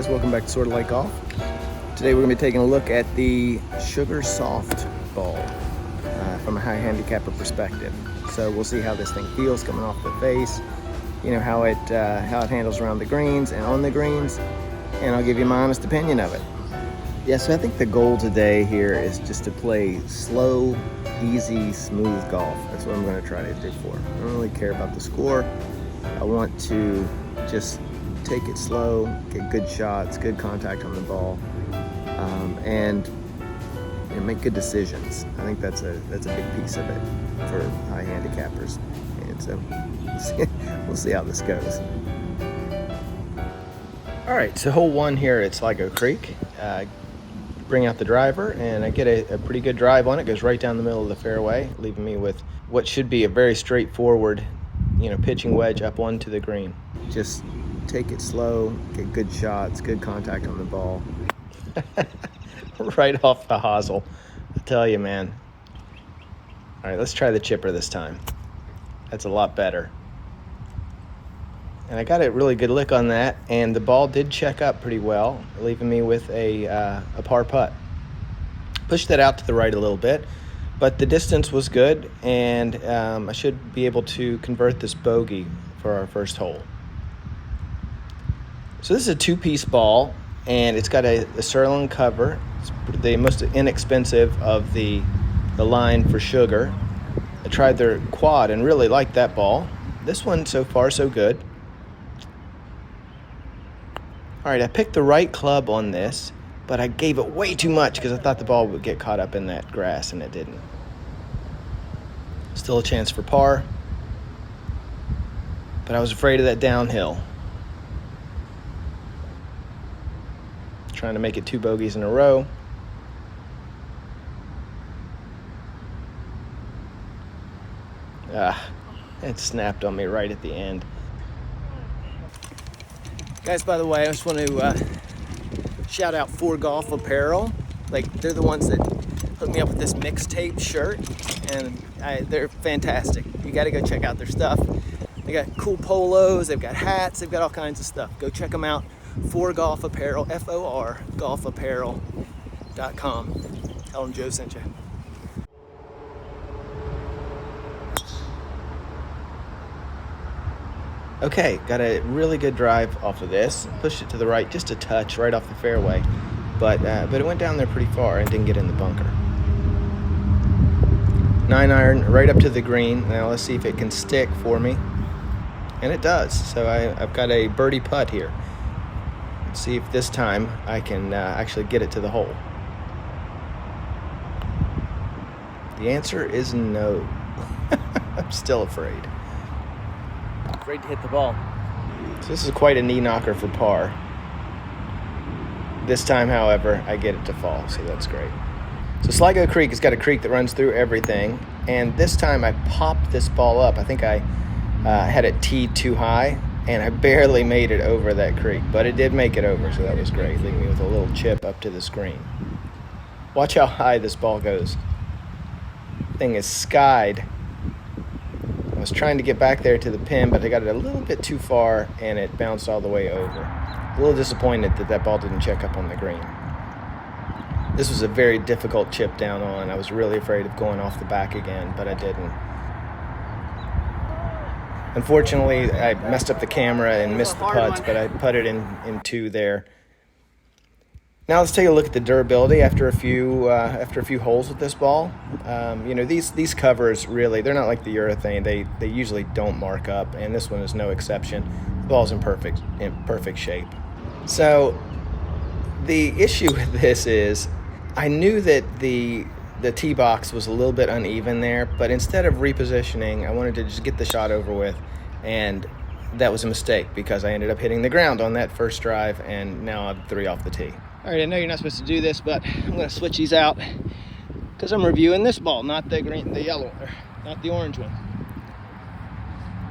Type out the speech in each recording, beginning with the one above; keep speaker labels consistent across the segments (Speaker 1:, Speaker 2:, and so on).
Speaker 1: guys, welcome back to Sortalikegolf Golf. Today we're going to be taking a look at the Sugar Soft ball from a high handicapper perspective. So we'll see how this thing feels coming off the face, you know, how it handles around the greens and on the greens, and I'll give you my honest opinion of it. Yeah, so I think the goal today here is just to play slow, easy, smooth golf. That's what I'm going to try to do for. I don't really care about the score. I want to just take it slow, get good shots, good contact on the ball, and make good decisions. I think that's a big piece of it for high handicappers. And so we'll see how this goes. All right, so hole one here at Sligo Creek. Bring out the driver, and I get a pretty good drive on it. Goes right down the middle of the fairway, leaving me with what should be a very straightforward, pitching wedge up onto the green. Just take it slow, get good shots, good contact on the ball. Right off the hosel, I tell you, man. All right, let's try the chipper this time. That's a lot better. And I got a really good lick on that, and the ball did check up pretty well, leaving me with a par putt. Pushed that out to the right a little bit, but the distance was good, and I should be able to convert this bogey for our first hole. So this is a two-piece ball, and it's got a Sirloin cover. It's the most inexpensive of the line for Sugar. I tried their quad and really liked that ball. This one, so far, so good. All right, I picked the right club on this, but I gave it way too much because I thought the ball would get caught up in that grass, and it didn't. Still a chance for par, but I was afraid of that downhill. Trying to make it two bogeys in a row. It snapped on me right at the end. Guys, by the way, I just want to shout out For Golf Apparel. They're the ones that hooked me up with this mixtape shirt, and they're fantastic. You got to go check out their stuff. They got cool polos, they've got hats, they've got all kinds of stuff. Go check them out. For Golf Apparel, FOR, golfapparel.com. Tell them Joe sent you. Okay, got a really good drive off of this. Pushed it to the right just a touch, right off the fairway. But it went down there pretty far and didn't get in the bunker. 9-iron right up to the green. Now let's see if it can stick for me. And it does. So I've got a birdie putt here. Let's see if this time I can actually get it to the hole. The answer is no. I'm still afraid. Afraid to hit the ball. So this is quite a knee knocker for par. This time, however, I get it to fall, so that's great. So Sligo Creek has got a creek that runs through everything, and this time I popped this ball up. I think I had it teed too high, and I barely made it over that creek, but it did make it over, so that was great, leaving me with a little chip up to the screen. Watch how high this ball goes. Thing is skied. I was trying to get back there to the pin, but I got it a little bit too far, and it bounced all the way over. A little disappointed that ball didn't check up on the green. This was a very difficult chip down on. I was really afraid of going off the back again, but I didn't. Unfortunately, I messed up the camera and missed the putts, but I putted in two there. Now let's take a look at the durability after a few holes with this ball. These covers really, they're not like the urethane. They usually don't mark up, and this one is no exception. The ball's in perfect shape. So the issue with this is I knew that the tee box was a little bit uneven there, but instead of repositioning, I wanted to just get the shot over with, and that was a mistake because I ended up hitting the ground on that first drive, and now I'm 3 off the tee. All right, I know you're not supposed to do this, but I'm going to switch these out because I'm reviewing this ball, not the yellow, not the orange one.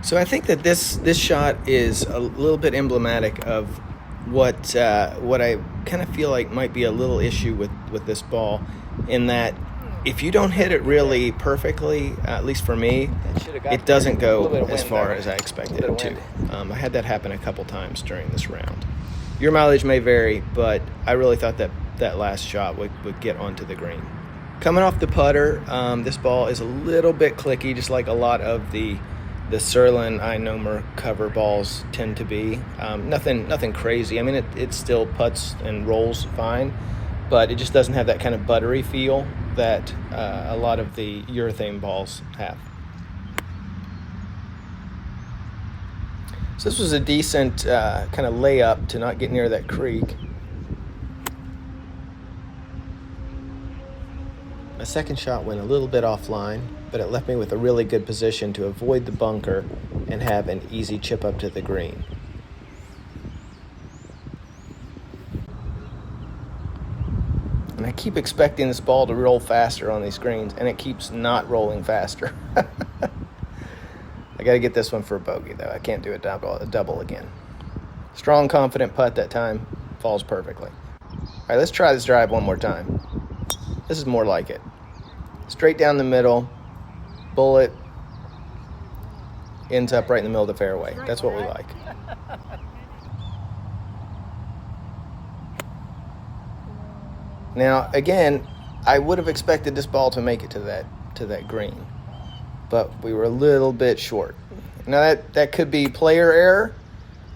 Speaker 1: So I think that this shot is a little bit emblematic of what I kind of feel like might be a little issue with this ball, in that if you don't hit it really perfectly, at least for me, it doesn't go as far as I expected it to. I had that happen a couple times during this round. Your mileage may vary, but I really thought that last shot would get onto the green. Coming off the putter, this ball is a little bit clicky, just like a lot of the Surlyn Inomer cover balls tend to be. Nothing crazy. I mean, it still putts and rolls fine, but it just doesn't have that kind of buttery feel that a lot of the urethane balls have. So this was a decent kind of layup to not get near that creek. My second shot went a little bit offline, but it left me with a really good position to avoid the bunker and have an easy chip up to the green. And I keep expecting this ball to roll faster on these greens, and it keeps not rolling faster. I got to get this one for a bogey, though. I can't do a double again. Strong, confident putt that time. Falls perfectly. All right, let's try this drive one more time. This is more like it. Straight down the middle, bullet, ends up right in the middle of the fairway. That's what we like. Now, again, I would have expected this ball to make it to that green, but we were a little bit short. Now, that could be player error,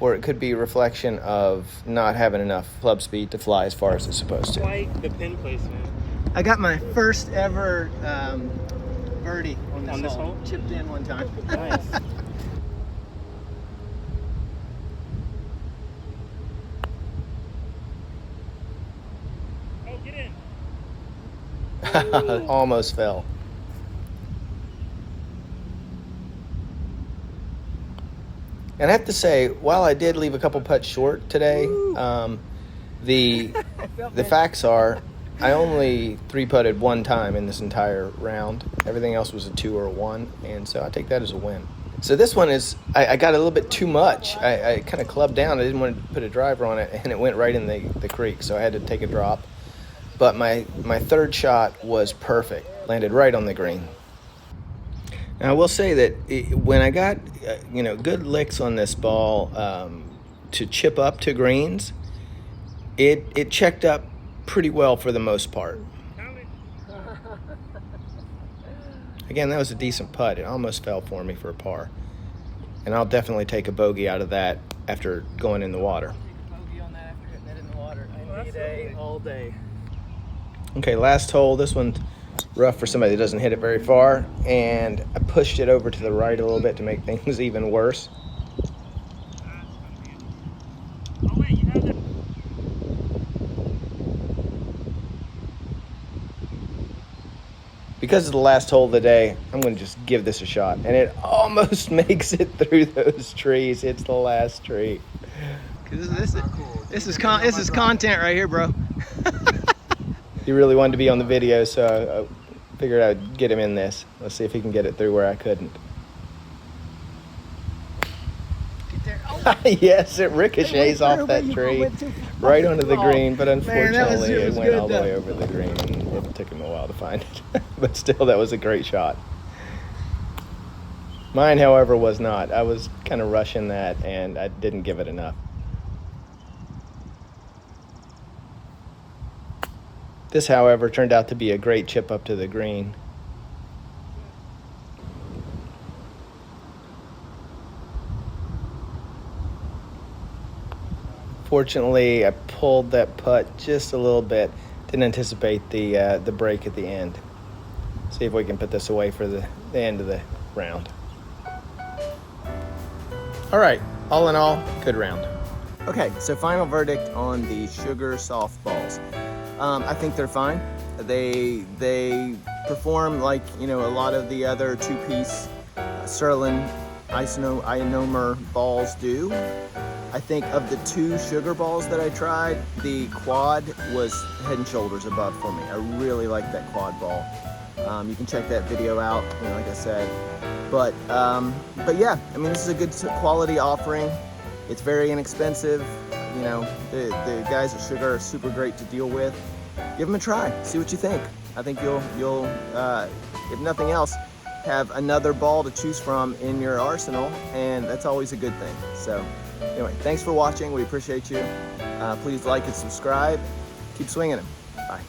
Speaker 1: or it could be a reflection of not having enough club speed to fly as far as it's supposed to.
Speaker 2: Like the pin placement.
Speaker 1: I got my first ever birdie on this hole. Chipped in one time.
Speaker 2: Nice. Oh, get in.
Speaker 1: Almost fell. And I have to say, while I did leave a couple putts short today, the facts are I only 3-putted one time in this entire round. Everything else was a 2 or a 1, and so I take that as a win. So this one is, I got a little bit too much. I kind of clubbed down. I didn't want to put a driver on it, and it went right in the creek, so I had to take a drop. But my third shot was perfect. Landed right on the green. Now I will say that when I got good licks on this ball to chip up to greens, it checked up pretty well for the most part. Again, that was a decent putt. It almost fell for me for a par. And I'll definitely take a bogey out of that after going in the water.
Speaker 2: Bogey on that after hitting it in the water. Any day, all day.
Speaker 1: Okay, last hole. This one's rough for somebody that doesn't hit it very far. And I pushed it over to the right a little bit to make things even worse. Because of the last hole of the day, I'm going to just give this a shot. And it almost makes it through those trees. It's the last tree. This is content right here, bro. He really wanted to be on the video, so I figured I'd get him in this. Let's see if he can get it through where I couldn't.
Speaker 2: Get there. Oh.
Speaker 1: Yes, it ricochets off that tree right onto the green, but unfortunately it went all the way over the green, and it took him a while to find it. But still, that was a great shot. Mine, however, was not. I was kind of rushing that, and I didn't give it enough. This, however, turned out to be a great chip up to the green. Fortunately, I pulled that putt just a little bit. Didn't anticipate the break at the end. See if we can put this away for the end of the round. All right, all in all, good round. Okay, so final verdict on the Sugar softballs. I think they're fine. They perform like a lot of the other two-piece Surlyn Inomer balls do. I think of the two Sugar balls that I tried, the quad was head and shoulders above for me. I really like that quad ball. You can check that video out, like I said. But yeah, I mean, this is a good quality offering. It's very inexpensive. The guys at Sugar are super great to deal with. Give them a try. See what you think. I think you'll if nothing else, have another ball to choose from in your arsenal, and that's always a good thing. So anyway, thanks for watching. We appreciate you. Please like and subscribe. Keep swinging them. Bye.